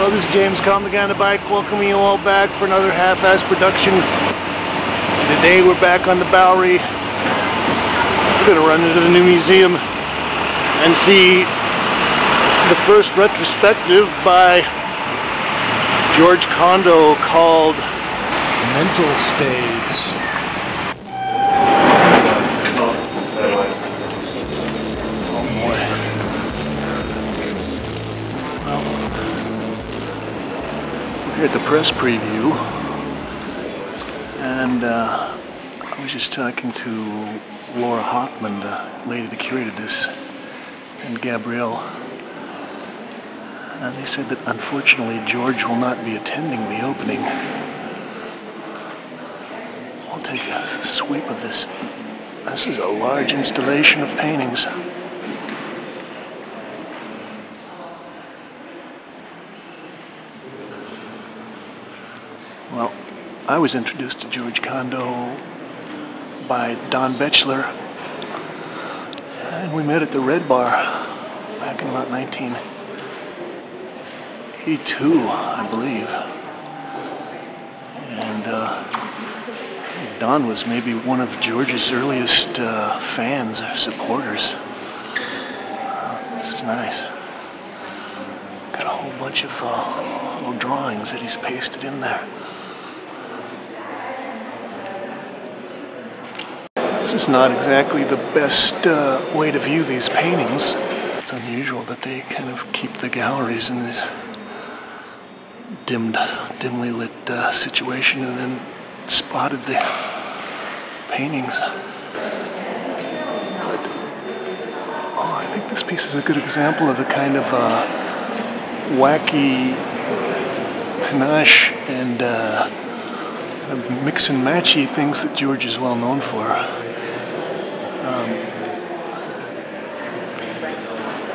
Hello, this is James Kalm, the guy on the bike, welcoming you all back for another half-ass production. Today we're back on the Bowery. We're going to run into the new museum and see the first retrospective by George Condo called Mental States. At the press preview, and I was just talking to Laura Hoptman, the lady that curated this, and Gabrielle, and they said that unfortunately George will not be attending the opening. I'll take a sweep of this. This is a large installation of paintings. Well, I was introduced to George Condo by Don Baechler, and we met at the Red Bar back in about 1982, I believe. And Don was maybe one of George's earliest fans or supporters. This is nice. Got a whole bunch of little drawings that he's pasted in there. This is not exactly the best way to view these paintings. It's unusual that they kind of keep the galleries in this dimly lit situation and then spotted the paintings. But, I think this piece is a good example of the kind of wacky panache and mix and matchy things that George is well known for.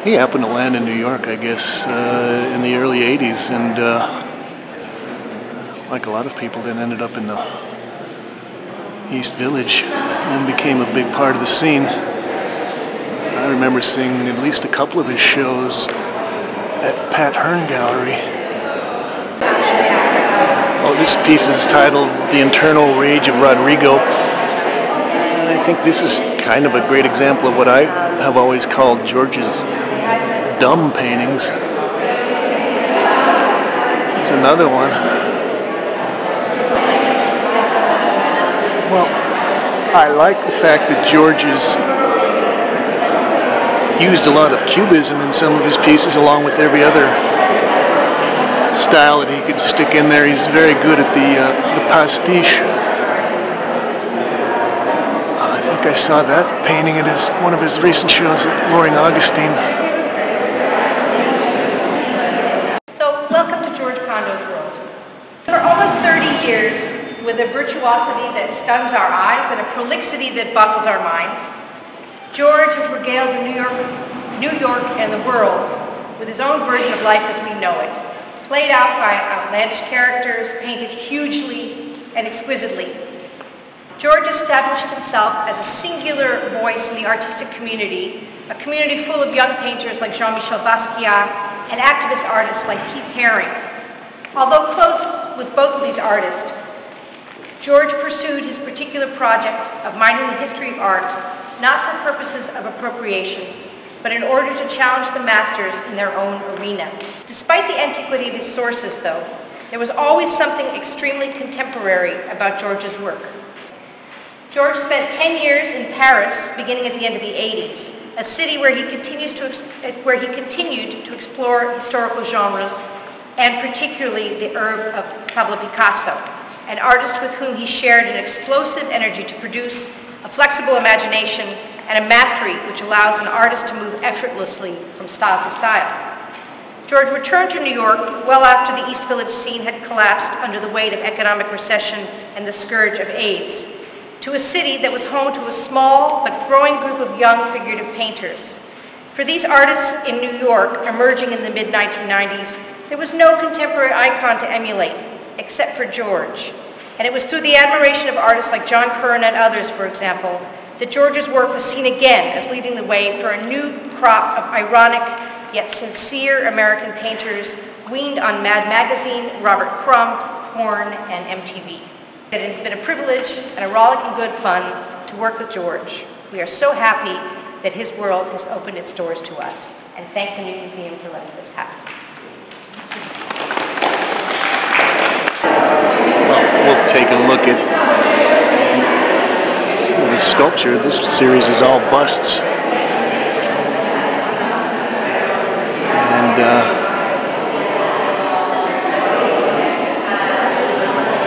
He happened to land in New York, I guess, in the early 80s, and like a lot of people, then ended up in the East Village and became a big part of the scene. I remember seeing at least a couple of his shows at Pat Hearn Gallery. Oh, this piece is titled The Internal Rage of Rodrigo. And I think this is kind of a great example of what I have always called George's dumb paintings. There's another one. Well, I like the fact that George has used a lot of cubism in some of his pieces, along with every other style that he could stick in there. He's very good at the pastiche. I think I saw that painting at one of his recent shows at Loring Augustine. Welcome to George Condo's world. For almost 30 years, with a virtuosity that stuns our eyes and a prolixity that boggles our minds, George has regaled New York and the world with his own version of life as we know it, played out by outlandish characters, painted hugely and exquisitely. George established himself as a singular voice in the artistic community, a community full of young painters like Jean-Michel Basquiat and activist artists like Keith Haring. Although close with both of these artists, George pursued his particular project of mining the history of art, not for purposes of appropriation, but in order to challenge the masters in their own arena. Despite the antiquity of his sources, though, there was always something extremely contemporary about George's work. George spent 10 years in Paris, beginning at the end of the 80s, a city where he continued to explore historical genres, and particularly the oeuvre of Pablo Picasso, an artist with whom he shared an explosive energy to produce a flexible imagination and a mastery which allows an artist to move effortlessly from style to style. George returned to New York well after the East Village scene had collapsed under the weight of economic recession and the scourge of AIDS, to a city that was home to a small but growing group of young figurative painters. For these artists in New York emerging in the mid-1990s, there was no contemporary icon to emulate, except for George. And it was through the admiration of artists like John Curran and others, for example, that George's work was seen again as leading the way for a new crop of ironic yet sincere American painters weaned on Mad Magazine, Robert Crumb, porn, and MTV. It has been a privilege and a rollicking good fun to work with George. We are so happy that his world has opened its doors to us, and thank the new museum for letting us have. Well, we'll take a look at the sculpture. This series is all busts. And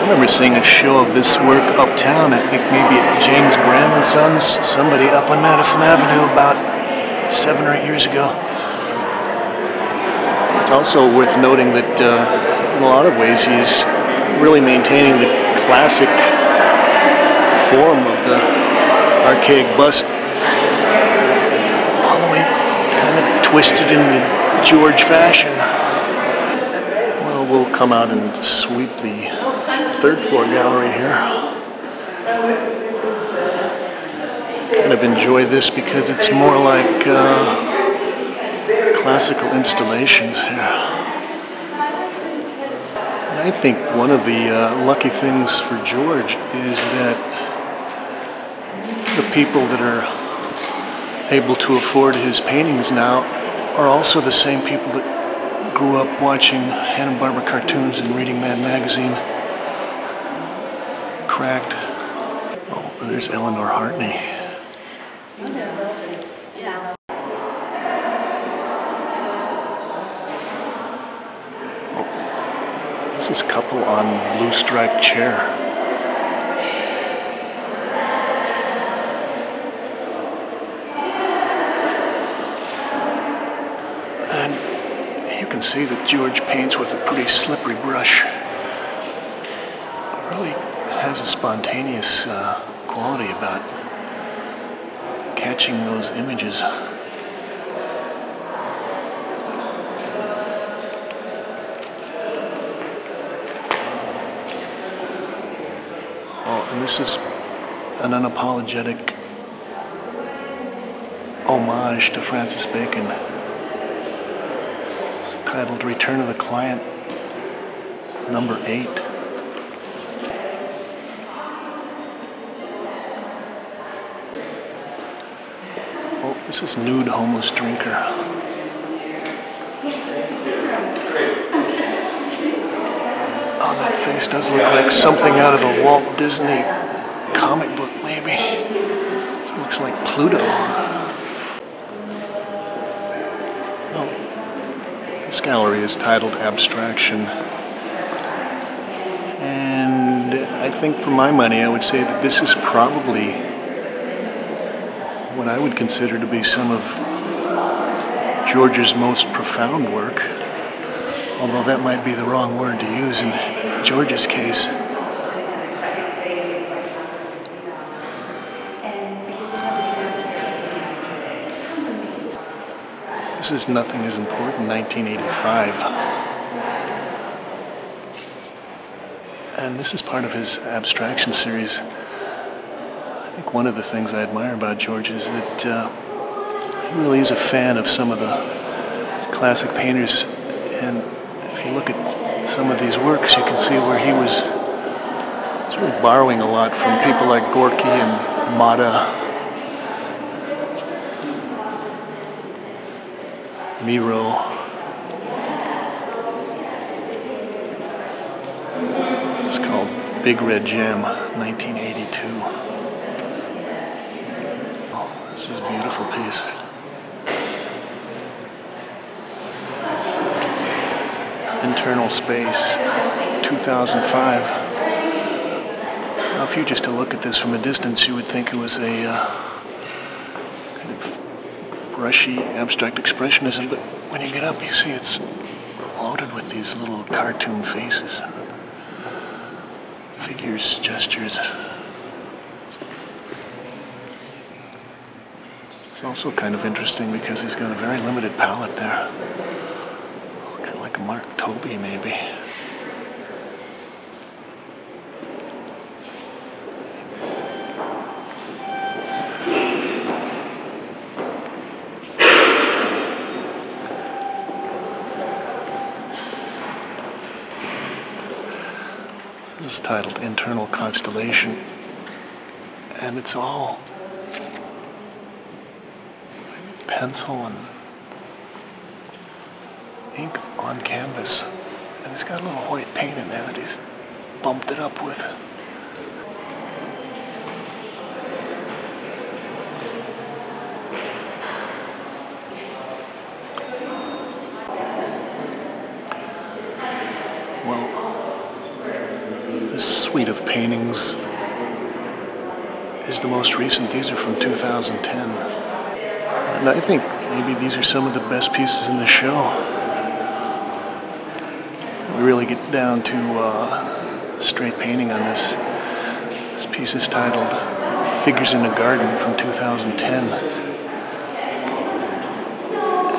I remember seeing a show of this work uptown, I think maybe at James Graham and Sons, somebody up on Madison Avenue about 7 or 8 years ago. It's also worth noting that in a lot of ways he's really maintaining the classic form of the archaic bust, all the way kind of twisted in the George fashion. Well, we'll come out and sweep the third floor gallery here. Kind of enjoy this because it's more like classical installations here. And I think one of the lucky things for George is that the people that are able to afford his paintings now are also the same people that grew up watching Hanna-Barbera cartoons and reading Mad Magazine. Cracked. Oh, there's Eleanor Hartney. Oh, this is a couple on blue striped chair. And you can see that George paints with a pretty slippery brush. Really has a spontaneous quality about catching those images. Oh, and this is an unapologetic homage to Francis Bacon. It's titled Return of the Client, number 8. This is Nude Homeless Drinker. Oh, that face does look like something out of a Walt Disney comic book, maybe. It looks like Pluto. Oh, this gallery is titled Abstraction. And I think for my money, I would say that this is probably what I would consider to be some of George's most profound work, although that might be the wrong word to use in George's case. This is Nothing Is Important, 1985. And this is part of his abstraction series. I think one of the things I admire about George is that he really is a fan of some of the classic painters, and if you look at some of these works, you can see where he was sort of borrowing a lot from people like Gorky and Mata, Miro. It's called Big Red Gem, 1982. This is a beautiful piece. Internal Space, 2005. Now, if you just to look at this from a distance, you would think it was a kind of brushy abstract expressionism, but when you get up, you see it's loaded with these little cartoon faces, figures, gestures. It's also kind of interesting because he's got a very limited palette there. Kind of like a Mark Tobey, maybe. This is titled Internal Constellation, and it's all pencil and ink on canvas, and it's got a little white paint in there that he's bumped it up with. Well, this suite of paintings is the most recent. These are from 2010. And I think maybe these are some of the best pieces in the show. We really get down to straight painting on this. This piece is titled Figures in a Garden from 2010.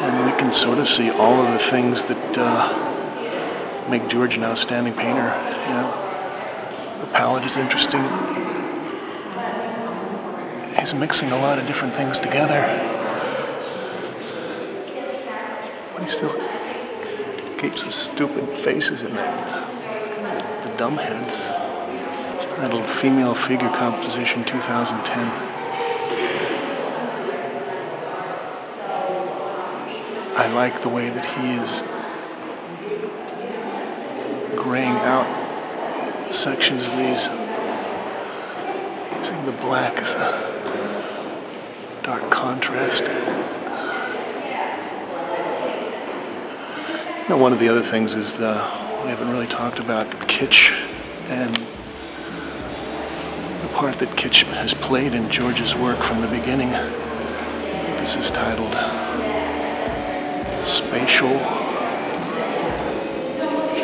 And we can sort of see all of the things that make George an outstanding painter. You know, the palette is interesting. He's mixing a lot of different things together. But he still keeps the stupid faces in there. The dumb heads. It's titled Female Figure Composition 2010. I like the way that he is graying out sections of these, using the black as a dark contrast. Now, one of the other things is we haven't really talked about kitsch and the part that kitsch has played in George's work from the beginning. This is titled Spatial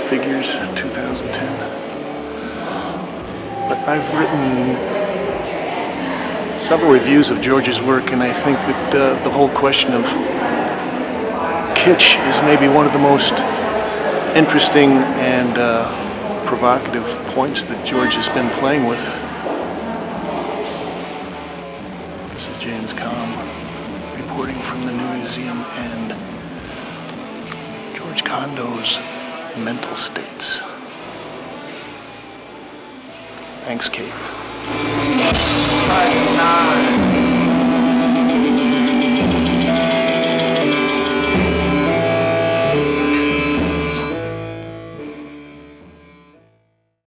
Figures 2010. But I've written several reviews of George's work, and I think that the whole question of kitsch is maybe one of the most interesting and provocative points that George has been playing with. This is James Kalm reporting from the new museum and George Condo's mental states. Thanks, Kate.